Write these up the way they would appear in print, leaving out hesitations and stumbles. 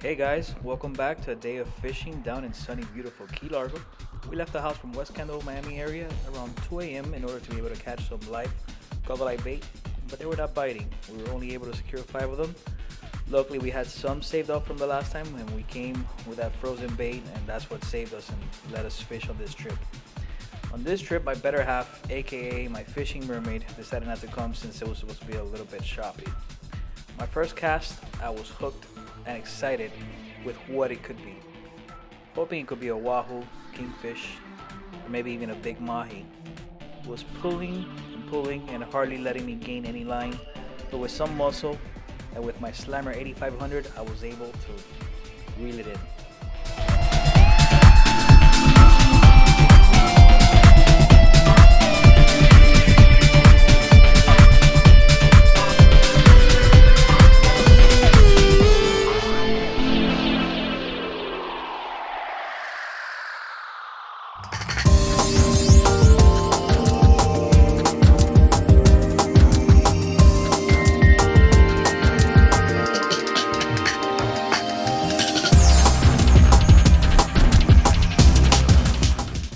Hey guys, welcome back to a day of fishing down in sunny, beautiful Key Largo. We left the house from West Kendall, Miami area around 2 a.m. in order to be able to catch some live goggle-eye bait, but they were not biting. We were only able to secure 5 of them. Luckily, we had some saved up from the last time when we came with that frozen bait, and that's what saved us and let us fish on this trip. On this trip, my better half, aka my fishing mermaid, decided not to come since it was supposed to be a little bit choppy. My first cast, I was hooked and excited with what it could be. Hoping it could be a wahoo, kingfish, or maybe even a big mahi. Was pulling and hardly letting me gain any line, but with some muscle and with my Slammer 8500, I was able to reel it in.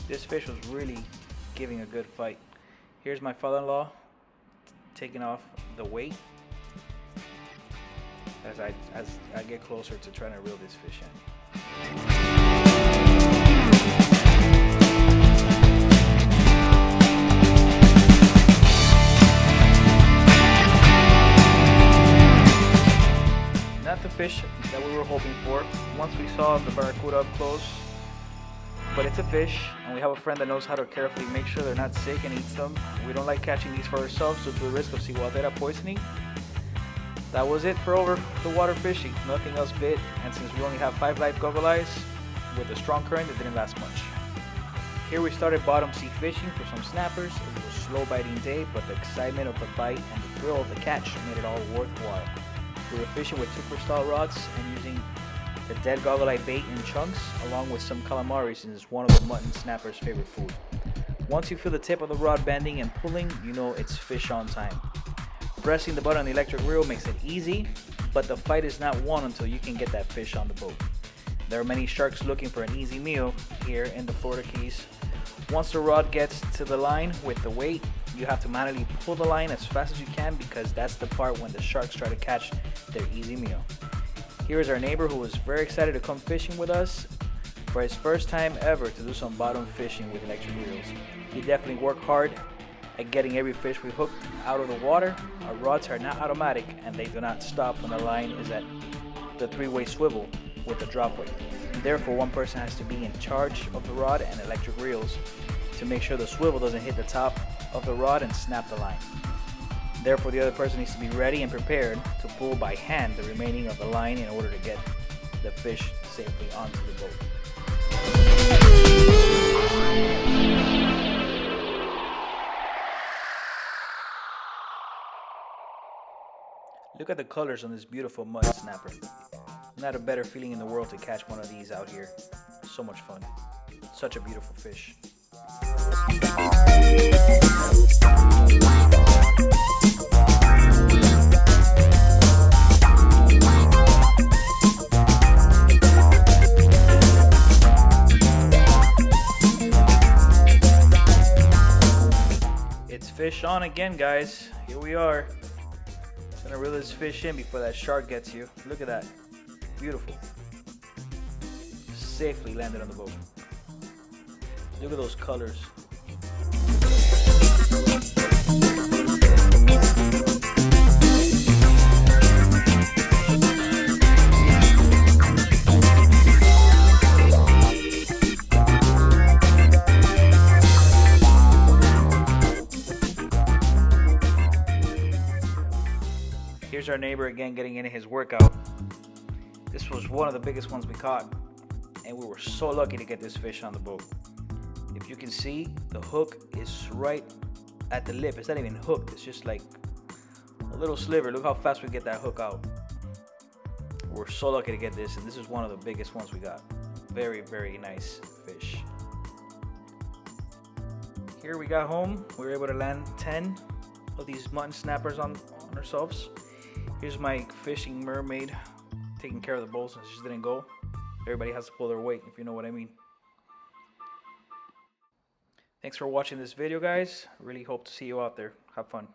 This fish was really giving a good fight. Here's my father-in-law taking off the weight as I get closer to trying to reel this fish in. Not the fish that we were hoping for. Once we saw the barracuda up close, but it's a fish, and we have a friend that knows how to carefully make sure they're not sick and eats them. We don't like catching these for ourselves due to the risk of saltwater poisoning. That was it for over the water fishing. Nothing else bit, and since we only have 5 live goggle eyes, with a strong current, it didn't last much. Here we started bottom sea fishing for some snappers. It was a slow biting day, but the excitement of the bite and the thrill of the catch made it all worthwhile. We were fishing with 2 style rods and using the dead goggle-eye bait in chunks, along with some calamari, since it's one of the mutton snapper's favorite food. Once you feel the tip of the rod bending and pulling, you know it's fish on time. Pressing the button on the electric reel makes it easy, but the fight is not won until you can get that fish on the boat. There are many sharks looking for an easy meal here in the Florida Keys. Once the rod gets to the line with the weight, you have to manually pull the line as fast as you can, because that's the part when the sharks try to catch their easy meal. Here is our neighbor who was very excited to come fishing with us for his first time ever to do some bottom fishing with electric reels. He definitely worked hard at getting every fish we hooked out of the water. Our rods are not automatic, and they do not stop when the line is at the 3-way swivel with the drop weight. Therefore, one person has to be in charge of the rod and electric reels to make sure the swivel doesn't hit the top of the rod and snap the line. Therefore, the other person needs to be ready and prepared to pull by hand the remaining of the line in order to get the fish safely onto the boat. Look at the colors on this beautiful mud snapper. Not a better feeling in the world to catch one of these out here. So much fun. Such a beautiful fish. It's fish on again, guys. Here we are. Gonna reel this fish in before that shark gets you. Look at that. Beautiful. Safely landed on the boat. Look at those colors. Here's our neighbor again getting into his workout. This was one of the biggest ones we caught, and we were so lucky to get this fish on the boat. If you can see, the hook is right at the lip. It's not even hooked, it's just like a little sliver. Look how fast we get that hook out. We're so lucky to get this, and this is one of the biggest ones we got. Very, very nice fish. Here we got home. We were able to land 10 of these mutton snappers on ourselves. Here's my fishing mermaid taking care of the bulls and just didn't go. Everybody has to pull their weight, if you know what I mean. Thanks for watching this video, guys. Really hope to see you out there. Have fun.